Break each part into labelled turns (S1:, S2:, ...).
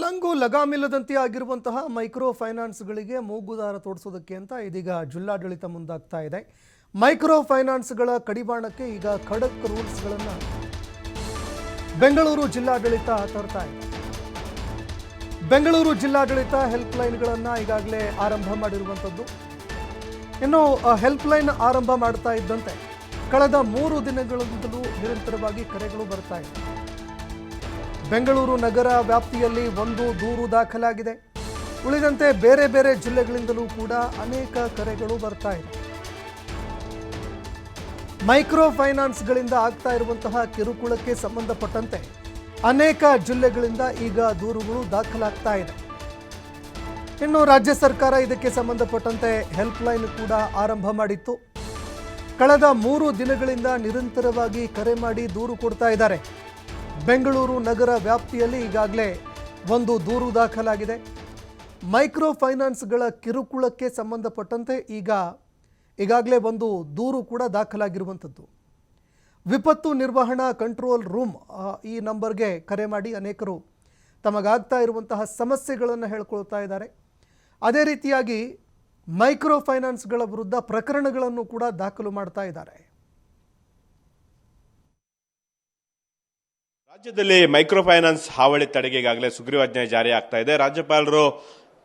S1: ಲಂಗು ಲಗಾಮಿಲ್ಲದಂತೆ ಆಗಿರುವಂತಹ ಮೈಕ್ರೋ ಫೈನಾನ್ಸ್ಗಳಿಗೆ ಮೂಗುದಾರ ತೋಡಿಸೋದಕ್ಕೆ ಅಂತ ಇದೀಗ ಜಿಲ್ಲಾಡಳಿತ ಮುಂದಾಗ್ತಾ ಇದೆ. ಮೈಕ್ರೋ ಫೈನಾನ್ಸ್ಗಳ ಕಡಿವಾಣಕ್ಕೆ ಈಗ ಖಡಕ್ ರೂಲ್ಸ್ಗಳನ್ನು ಬೆಂಗಳೂರು ಜಿಲ್ಲಾಡಳಿತ ತರ್ತಾ ಇದೆ. ಬೆಂಗಳೂರು ಜಿಲ್ಲಾಡಳಿತ ಹೆಲ್ಪ್ ಲೈನ್ಗಳನ್ನು ಈಗಾಗಲೇ ಆರಂಭ ಮಾಡಿರುವಂಥದ್ದು. ಇನ್ನು ಹೆಲ್ಪ್ ಲೈನ್ ಆರಂಭ ಮಾಡ್ತಾ ಇದ್ದಂತೆ ಕಳೆದ 3 ದಿನಗಳಿಂದಲೂ ನಿರಂತರವಾಗಿ ಕರೆಗಳು ಬರ್ತಾ ಇದೆ. ಬೆಂಗಳೂರು ನಗರ ವ್ಯಾಪ್ತಿಯಲ್ಲಿ 1 ದೂರು ದಾಖಲಾಗಿದೆ. ಉಳಿದಂತೆ ಬೇರೆ ಬೇರೆ ಜಿಲ್ಲೆಗಳಿಂದಲೂ ಕೂಡ ಅನೇಕ ಕರೆಗಳು ಬರ್ತಾ ಇದೆ. ಮೈಕ್ರೋ ಫೈನಾನ್ಸ್ಗಳಿಂದ ಆಗ್ತಾ ಇರುವಂತಹ ಕಿರುಕುಳಕ್ಕೆ ಸಂಬಂಧಪಟ್ಟಂತೆ ಅನೇಕ ಜಿಲ್ಲೆಗಳಿಂದ ಈಗ ದೂರುಗಳು ದಾಖಲಾಗ್ತಾ ಇದೆ. ಇನ್ನು ರಾಜ್ಯ ಸರ್ಕಾರ ಇದಕ್ಕೆ ಸಂಬಂಧಪಟ್ಟಂತೆ ಹೆಲ್ಪ್ ಲೈನ್ ಕೂಡ ಆರಂಭ ಮಾಡಿತ್ತು. ಕಳೆದ 3 ದಿನಗಳಿಂದ ನಿರಂತರವಾಗಿ ಕರೆ ಮಾಡಿ ದೂರು ಕೊಡ್ತಾ ಇದ್ದಾರೆ. ಬೆಂಗಳೂರು ನಗರ ವ್ಯಾಪ್ತಿಯಲ್ಲಿ ಈಗಾಗಲೇ 1 ದೂರು ದಾಖಲಾಗಿದೆ. ಮೈಕ್ರೋ ಫೈನಾನ್ಸ್ಗಳ ಕಿರುಕುಳಕ್ಕೆ ಸಂಬಂಧಪಟ್ಟಂತೆ ಈಗಾಗಲೇ 1 ದೂರು ಕೂಡ ದಾಖಲಾಗಿರುವಂಥದ್ದು. ವಿಪತ್ತು ನಿರ್ವಹಣಾ ಕಂಟ್ರೋಲ್ ರೂಮ್ ಈ ನಂಬರ್ಗೆ ಕರೆ ಮಾಡಿ ಅನೇಕರು ತಮಗಾಗ್ತಾ ಇರುವಂತಹ ಸಮಸ್ಯೆಗಳನ್ನು ಹೇಳ್ಕೊಳ್ತಾ ಇದ್ದಾರೆ. ಅದೇ ರೀತಿಯಾಗಿ ಮೈಕ್ರೋ ಫೈನಾನ್ಸ್ಗಳ ವಿರುದ್ಧ ಪ್ರಕರಣಗಳನ್ನು ಕೂಡ ದಾಖಲು ಮಾಡ್ತಾ ಇದ್ದಾರೆ.
S2: ರಾಜ್ಯದಲ್ಲಿ ಮೈಕ್ರೋ ಫೈನಾನ್ಸ್ ಹಾವಳಿ ತಡೆಗೆ ಈಗಾಗಲೇ ಸುಗ್ರೀವಾಜ್ಞೆ ಜಾರಿ ಆಗ್ತಾ ಇದೆ. ರಾಜ್ಯಪಾಲರು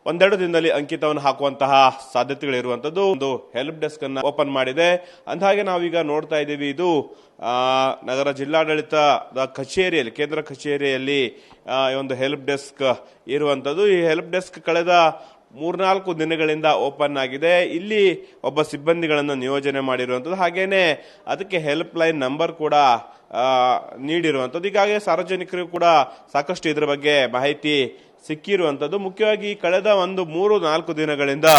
S2: 1-2 ದಿನದಲ್ಲಿ ಅಂಕಿತವನ್ನು ಹಾಕುವಂತಹ ಸಾಧ್ಯತೆಗಳಿರುವಂತದ್ದು. ಒಂದು ಹೆಲ್ಪ್ ಡೆಸ್ಕ್ ಅನ್ನು ಓಪನ್ ಮಾಡಿದೆ. ಅಂದಹಾಗೆ ನಾವೀಗ ನೋಡ್ತಾ ಇದ್ದೀವಿ, ಇದು ನಗರ ಜಿಲ್ಲಾಡಳಿತದ ಕಚೇರಿಯಲ್ಲಿ, ಕೇಂದ್ರ ಕಚೇರಿಯಲ್ಲಿ ಒಂದು ಹೆಲ್ಪ್ ಡೆಸ್ಕ್ ಇರುವಂತದ್ದು. ಈ ಹೆಲ್ಪ್ ಡೆಸ್ಕ್ ಕಳೆದ 3-4 ದಿನಗಳಿಂದ ಓಪನ್ ಆಗಿದೆ. ಇಲ್ಲಿ ಒಬ್ಬ ಸಿಬ್ಬಂದಿಗಳನ್ನು ನಿಯೋಜನೆ ಮಾಡಿರುವಂಥದ್ದು, ಹಾಗೇನೆ ಅದಕ್ಕೆ ಹೆಲ್ಪ್ ಲೈನ್ ನಂಬರ್ ಕೂಡ ನೀಡಿರುವಂಥದ್ದು. ಹೀಗಾಗಿ ಸಾರ್ವಜನಿಕರಿಗೂ ಕೂಡ ಸಾಕಷ್ಟು ಇದರ ಬಗ್ಗೆ ಮಾಹಿತಿ ಸಿಕ್ಕಿರುವಂಥದ್ದು. ಮುಖ್ಯವಾಗಿ ಕಳೆದ 3-4 ದಿನಗಳಿಂದ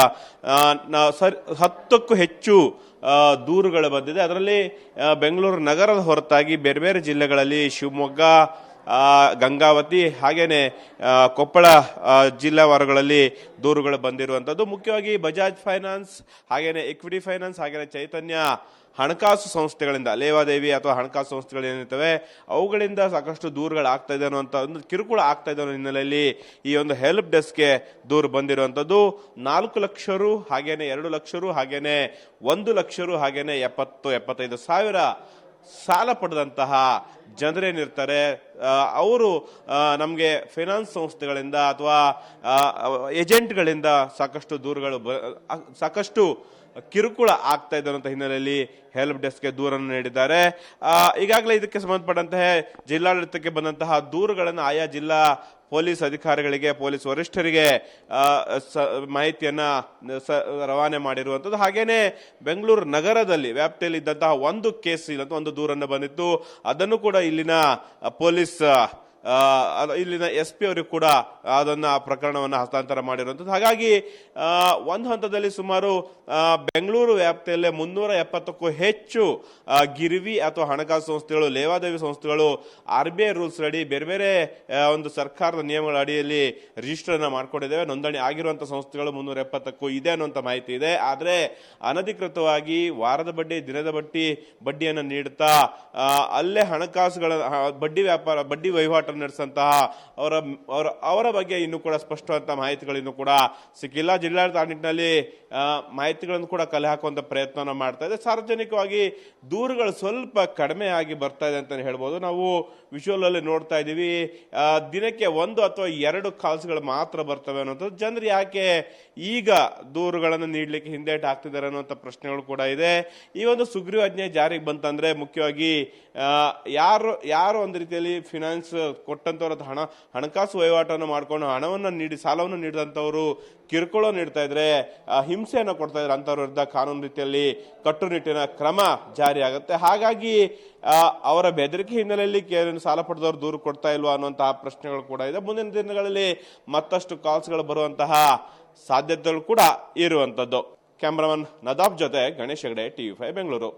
S2: 10ಕ್ಕೂ ಹೆಚ್ಚು ದೂರುಗಳು ಬಂದಿದೆ. ಅದರಲ್ಲಿ ಬೆಂಗಳೂರು ನಗರದ ಹೊರತಾಗಿ ಬೇರೆ ಬೇರೆ ಜಿಲ್ಲೆಗಳಲ್ಲಿ ಶಿವಮೊಗ್ಗ, ಗಂಗಾವತಿ ಹಾಗೇನೆ ಕೊಪ್ಪಳ ಜಿಲ್ಲಾವಾರುಗಳಲ್ಲಿ ದೂರುಗಳು ಬಂದಿರುವಂಥದ್ದು. ಮುಖ್ಯವಾಗಿ ಬಜಾಜ್ ಫೈನಾನ್ಸ್ ಹಾಗೇನೆ ಇಕ್ವಿಟಿ ಫೈನಾನ್ಸ್ ಹಾಗೇನೆ ಚೈತನ್ಯ ಹಣಕಾಸು ಸಂಸ್ಥೆಗಳಿಂದ, ಲೇವಾದೇವಿ ಅಥವಾ ಹಣಕಾಸು ಸಂಸ್ಥೆಗಳು ಏನಿರ್ತವೆ ಅವುಗಳಿಂದ ಸಾಕಷ್ಟು ದೂರುಗಳಾಗ್ತಾ ಇದೆ ಅನ್ನುವಂಥ ಒಂದು ಕಿರುಕುಳ ಆಗ್ತಾ ಇದೆ ಅನ್ನೋ ಹಿನ್ನೆಲೆಯಲ್ಲಿ ಈ ಒಂದು ಹೆಲ್ಪ್ ಡೆಸ್ಕ್ಗೆ ದೂರು ಬಂದಿರುವಂಥದ್ದು. 4 ಲಕ್ಷ ರು ಹಾಗೇನೆ 2 ಲಕ್ಷ ರು ಹಾಗೇನೆ 1 ಲಕ್ಷ ರು ಹಾಗೇನೆ 70-75 ಸಾವಿರ ಸಾಲ ಪಡೆದಂತಹ ಜನರೇನಿರ್ತಾರೆ ಅವರು ನಮಗೆ ಫೈನಾನ್ಸ್ ಸಂಸ್ಥೆಗಳಿಂದ ಅಥವಾ ಏಜೆಂಟ್ಗಳಿಂದ ಸಾಕಷ್ಟು ದೂರುಗಳು ಸಾಕಷ್ಟು ಕಿರುಕುಳ ಆಗ್ತಾ ಇದೆ ಅನ್ನೋ ಹಿನ್ನೆಲೆಯಲ್ಲಿ ಹೆಲ್ಪ್ ಡೆಸ್ಕ್ಗೆ ದೂರನ್ನು ನೀಡಿದ್ದಾರೆ. ಈಗಾಗಲೇ ಇದಕ್ಕೆ ಸಂಬಂಧಪಟ್ಟಂತಹ ಜಿಲ್ಲಾಡಳಿತಕ್ಕೆ ಬಂದಂತಹ ದೂರುಗಳನ್ನು ಆಯಾ ಜಿಲ್ಲಾ ಪೊಲೀಸ್ ಅಧಿಕಾರಿಗಳಿಗೆ, ಪೊಲೀಸ್ ವರಿಷ್ಠರಿಗೆ ಮಾಹಿತಿಯನ್ನ ರವಾನೆ ಮಾಡಿರುವಂಥದ್ದು. ಹಾಗೇನೆ ಬೆಂಗಳೂರು ನಗರದಲ್ಲಿ ವ್ಯಾಪ್ತಿಯಲ್ಲಿ ಇದ್ದಂತಹ 1 ಕೇಸ್ ಇಲ್ಲಂತ 1 ದೂರನ್ನು ಬಂದಿತ್ತು. ಅದನ್ನು ಕೂಡ ಇಲ್ಲಿನ ಪೊಲೀಸ್ ಇಲ್ಲಿನ SP ಅವರಿಗೂ ಕೂಡ ಅದನ್ನ ಪ್ರಕರಣವನ್ನು ಹಸ್ತಾಂತರ ಮಾಡಿರುವಂಥದ್ದು. ಹಾಗಾಗಿ ಒಂದು ಹಂತದಲ್ಲಿ ಸುಮಾರು ಬೆಂಗಳೂರು ವ್ಯಾಪ್ತಿಯಲ್ಲೇ 370ಕ್ಕೂ ಹೆಚ್ಚು ಗಿರಿವಿ ಅಥವಾ ಹಣಕಾಸು ಸಂಸ್ಥೆಗಳು, ಲೇವಾದೇವಿ ಸಂಸ್ಥೆಗಳು RBI ರೂಲ್ಸ್ ಅಡಿ ಬೇರೆ ಬೇರೆ ಒಂದು ಸರ್ಕಾರದ ನಿಯಮಗಳ ಅಡಿಯಲ್ಲಿ ರಿಜಿಸ್ಟರ್ ಅನ್ನ ಮಾಡ್ಕೊಂಡಿದ್ದೇವೆ. ನೋಂದಣಿ ಆಗಿರುವಂತಹ ಸಂಸ್ಥೆಗಳು 370ಕ್ಕೂ ಇದೆ ಅನ್ನುವಂಥ ಮಾಹಿತಿ ಇದೆ. ಆದರೆ ಅನಧಿಕೃತವಾಗಿ ವಾರದ ಬಡ್ಡಿ, ದಿನದ ಬಡ್ಡಿಯನ್ನು ನೀಡುತ್ತಾ ಅಲ್ಲೇ ಹಣಕಾಸುಗಳ ಬಡ್ಡಿ ವಹಿವಾಟು ನಡೆಸಂತಹ ಅವರ ಬಗ್ಗೆ ಇನ್ನೂ ಕೂಡ ಸ್ಪಷ್ಟವಾದ ಮಾಹಿತಿಗಳಿನ್ನೂ ಕೂಡ ಸಿಕ್ಕಿಲ್ಲ. ಜಿಲ್ಲಾಡಳಿತ ನಿಟ್ಟಿನಲ್ಲಿ ಮಾಹಿತಿಗಳನ್ನು ಕೂಡ ಕಲೆ ಹಾಕುವಂತ ಪ್ರಯತ್ನ ಮಾಡ್ತಾ ಇದೆ. ಸಾರ್ವಜನಿಕವಾಗಿ ದೂರುಗಳು ಸ್ವಲ್ಪ ಕಡಿಮೆ ಆಗಿ ಬರ್ತಾ ಇದೆ ಅಂತ ಹೇಳ್ಬೋದು. ನಾವು ವಿಜುವಲ್ ಅಲ್ಲಿ ನೋಡ್ತಾ ಇದ್ದೀವಿ, ದಿನಕ್ಕೆ 1 ಅಥವಾ 2 ಕಾಲ್ಸ್ಗಳು ಮಾತ್ರ ಬರ್ತವೆ ಅನ್ನೋದು. ಜನರು ಯಾಕೆ ಈಗ ದೂರುಗಳನ್ನು ನೀಡಲಿಕ್ಕೆ ಹಿಂದೇಟು ಹಾಕ್ತಿದ್ದಾರೆ ಅನ್ನುವಂಥ ಪ್ರಶ್ನೆಗಳು ಕೂಡ ಇದೆ. ಈ ಒಂದು ಸುಗ್ರೀವಾಜ್ಞೆ ಜಾರಿಗೆ ಬಂತಂದ್ರೆ ಮುಖ್ಯವಾಗಿ ಯಾರು ಒಂದು ರೀತಿಯಲ್ಲಿ ಫಿನಾನ್ಸ್ ಕೊಟ್ಟಂತವ್ರ ಹಣಕಾಸು ವಹಿವಾಟನ್ನು ಮಾಡ್ಕೊಂಡು ಹಣವನ್ನು ನೀಡಿ ಸಾಲವನ್ನು ನೀಡಿದಂಥವರು ಕಿರುಕುಳ ನೀಡ್ತಾ ಇದ್ರೆ, ಹಿಂಸೆಯನ್ನು ಕೊಡ್ತಾ ಇದ್ರೆ ಅಂತವ್ರ ವಿರುದ್ಧ ಕಾನೂನು ರೀತಿಯಲ್ಲಿ ಕಟ್ಟುನಿಟ್ಟಿನ ಕ್ರಮ ಜಾರಿ ಆಗುತ್ತೆ. ಹಾಗಾಗಿ ಅವರ ಬೆದರಿಕೆ ಹಿನ್ನೆಲೆಯಲ್ಲಿ ಸಾಲ ಪಡೆದವರು ದೂರು ಕೊಡ್ತಾ ಇಲ್ವಾ ಅನ್ನುವಂತಹ ಪ್ರಶ್ನೆಗಳು ಕೂಡ ಇದೆ. ಮುಂದಿನ ದಿನಗಳಲ್ಲಿ ಮತ್ತಷ್ಟು ಕಾಲ್ಸ್ಗಳು ಬರುವಂತಹ ಸಾಧ್ಯತೆಗಳು ಕೂಡ ಇರುವಂತದ್ದು. ಕ್ಯಾಮರಾಮನ್ ನದಾಫ್ ಜೊತೆ ಗಣೇಶ್ ಹೆಗಡೆ, TV5 ಬೆಂಗಳೂರು.